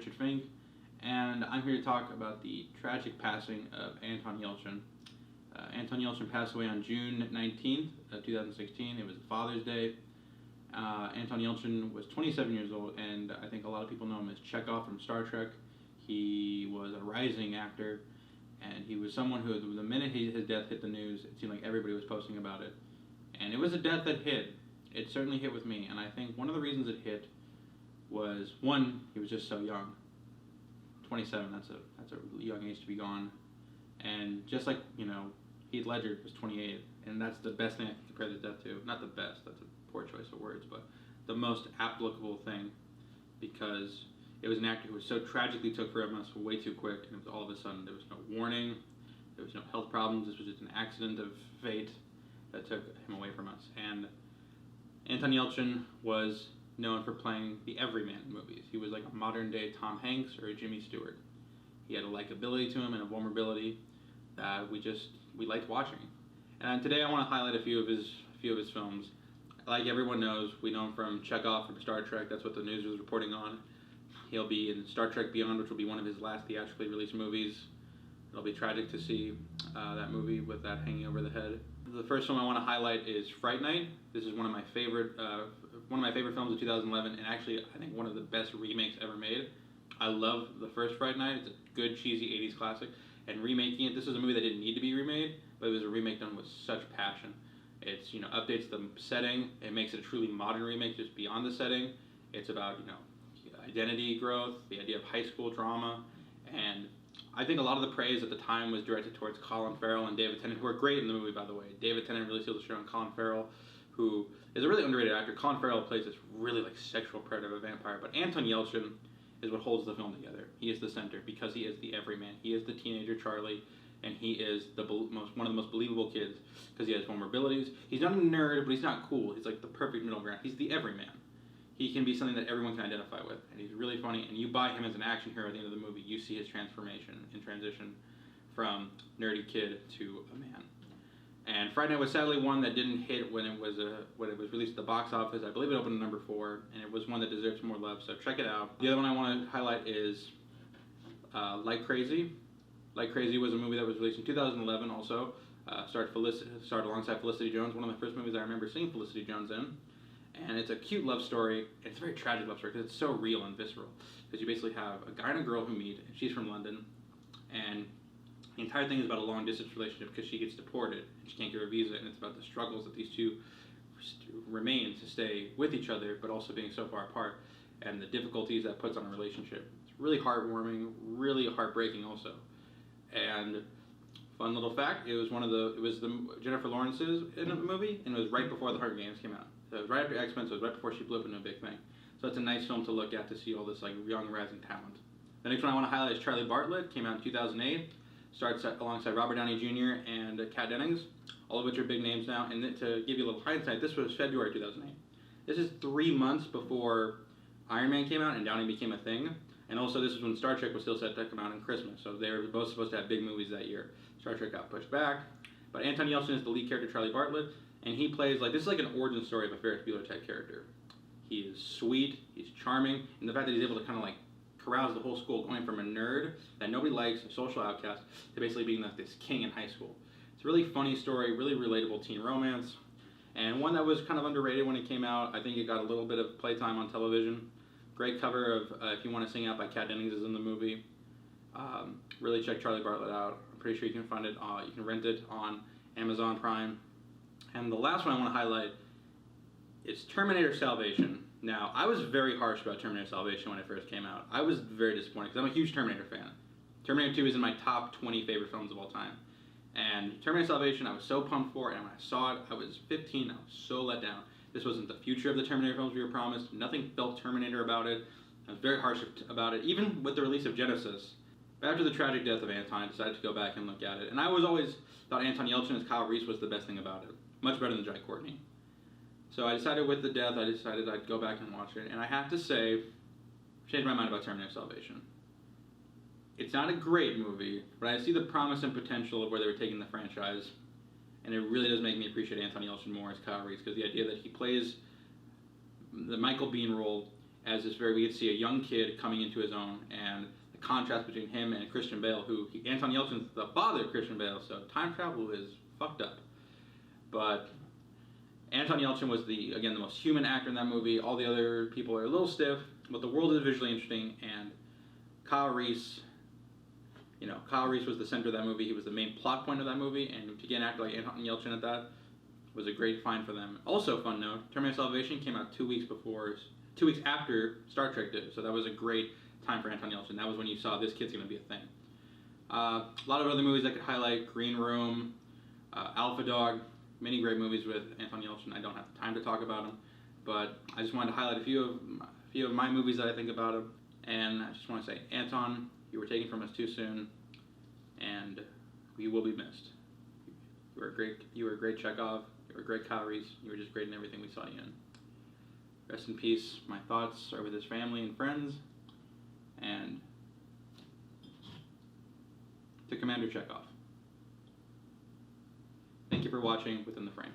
Richard Fink, and I'm here to talk about the tragic passing of Anton Yelchin. Anton Yelchin passed away on June 19th of 2016. It was Father's Day. Anton Yelchin was 27 years old, and I think a lot of people know him as Chekhov from Star Trek. He was a rising actor, and he was someone who, the minute his death hit the news, it seemed like everybody was posting about it. And it was a death that hit. It certainly hit with me, and I think one of the reasons it hit was, one, he was just so young. 27, that's a young age to be gone. And just like, Heath Ledger was 28, and that's the best thing I can compare this death to. Not the best, that's a poor choice of words, but the most applicable thing, because it was an actor who was so tragically took from us way too quick, and it was all of a sudden, there was no warning, there was no health problems, this was just an accident of fate that took him away from us. And Anton Yelchin was known for playing the everyman in movies. He was like a modern day Tom Hanks or a Jimmy Stewart. He had a likability to him and a vulnerability that we liked watching. And today I want to highlight a few of his films. Like everyone knows, we know him from Chekhov from Star Trek. That's what the news was reporting on. He'll be in Star Trek Beyond, which will be one of his last theatrically released movies. It'll be tragic to see that movie with that hanging over the head. The first film I want to highlight is Fright Night. This is one of my favorite films of 2011, and actually I think one of the best remakes ever made. I love the first Fright Night. It's a good cheesy 80s classic, and remaking it, this is a movie that didn't need to be remade, but it was a remake done with such passion. It's updates the setting. It makes it a truly modern remake, just beyond the setting. It's about identity growth, the idea of high school drama, and I think a lot of the praise at the time was directed towards Colin Farrell and David Tennant, who are great in the movie, by the way. David Tennant really steals the show, and Colin Farrell, who is a really underrated actor. Colin Farrell plays this really sexual predator of a vampire, but Anton Yelchin is what holds the film together. He is the center because he is the everyman. He is the teenager Charlie, and he is one of the most believable kids because he has vulnerabilities. He's not a nerd, but he's not cool. He's like the perfect middle ground. He's the everyman. He can be something that everyone can identify with, and he's really funny, and you buy him as an action hero at the end of the movie. You see his transformation and transition from nerdy kid to a man. And Fright Night was sadly one that didn't hit when it was released at the box office. I believe it opened at number 4, and it was one that deserves more love, so check it out. The other one I want to highlight is Like Crazy. Like Crazy was a movie that was released in 2011 also. Starred alongside Felicity Jones, one of the first movies I remember seeing Felicity Jones in. And it's a cute love story. It's a very tragic love story because it's so real and visceral. Because you basically have a guy and a girl who meet, and she's from London, and the entire thing is about a long distance relationship because she gets deported and she can't get her visa, and it's about the struggles that these two remain to stay with each other, but also being so far apart, and the difficulties that puts on a relationship. It's really heartwarming, really heartbreaking also. And fun little fact, it was the Jennifer Lawrence's in the movie, and it was right before the Hunger Games came out. So it was right after X-Men, so it was right before she blew up into a big thing. So it's a nice film to look at to see all this young rising talent. The next one I want to highlight is Charlie Bartlett. Came out in 2008. Starts alongside Robert Downey Jr. and Kat Dennings, all of which are big names now. And to give you a little hindsight, this was February 2008. This is 3 months before Iron Man came out and Downey became a thing. And also this is when Star Trek was still set to come out in Christmas. So they were both supposed to have big movies that year. Star Trek got pushed back. But Anton Yelchin is the lead character, Charlie Bartlett. And he plays, this is like an origin story of a Ferris Bueller type character. He is sweet, he's charming, and the fact that he's able to kind of carouse the whole school, going from a nerd that nobody likes, a social outcast, to basically being this king in high school. It's a really funny story, really relatable teen romance, and one that was kind of underrated when it came out. I think it got a little bit of playtime on television. Great cover of If You Want to Sing Out by Kat Dennings is in the movie. Really check Charlie Bartlett out. I'm pretty sure you can find it, you can rent it on Amazon Prime. And the last one I want to highlight is Terminator Salvation. Now, I was very harsh about Terminator Salvation when it first came out. I was very disappointed because I'm a huge Terminator fan. Terminator 2 is in my top 20 favorite films of all time. And Terminator Salvation, I was so pumped for, and when I saw it, I was 15, I was so let down. This wasn't the future of the Terminator films we were promised. Nothing felt Terminator about it. I was very harsh about it, even with the release of Genesis. But after the tragic death of Anton, I decided to go back and look at it. And I always thought Anton Yelchin as Kyle Reese was the best thing about it. Much better than Jai Courtney. So I decided with the death, I'd go back and watch it. And I have to say, changed my mind about Terminator Salvation. It's not a great movie, but I see the promise and potential of where they were taking the franchise. And it really does make me appreciate Anton Yelchin more as Kyle Reese, because the idea that he plays the Michael Biehn role as this we get to see a young kid coming into his own, and the contrast between him and Christian Bale, Anton Yelchin's the father of Christian Bale, so time travel is fucked up. But Anton Yelchin was the most human actor in that movie. All the other people are a little stiff, but the world is visually interesting, and Kyle Reese was the center of that movie. He was the main plot point of that movie, and to get an actor like Anton Yelchin at that was a great find for them. Also, fun note, Terminator Salvation came out 2 weeks after Star Trek did, so that was a great time for Anton Yelchin. That was when you saw this kid's going to be a thing. A lot of other movies I could highlight: Green Room, Alpha Dog, many great movies with Anton Yelchin. I don't have time to talk about them, but I just wanted to highlight a few of my movies that I think about him. And I just want to say, Anton, you were taken from us too soon, and we will be missed. You were a great Chekhov. You were a great Kyle Reese. You were just great in everything we saw you in. Rest in peace. My thoughts are with his family and friends, and to Commander Chekhov. Thank you for watching Within the Frame.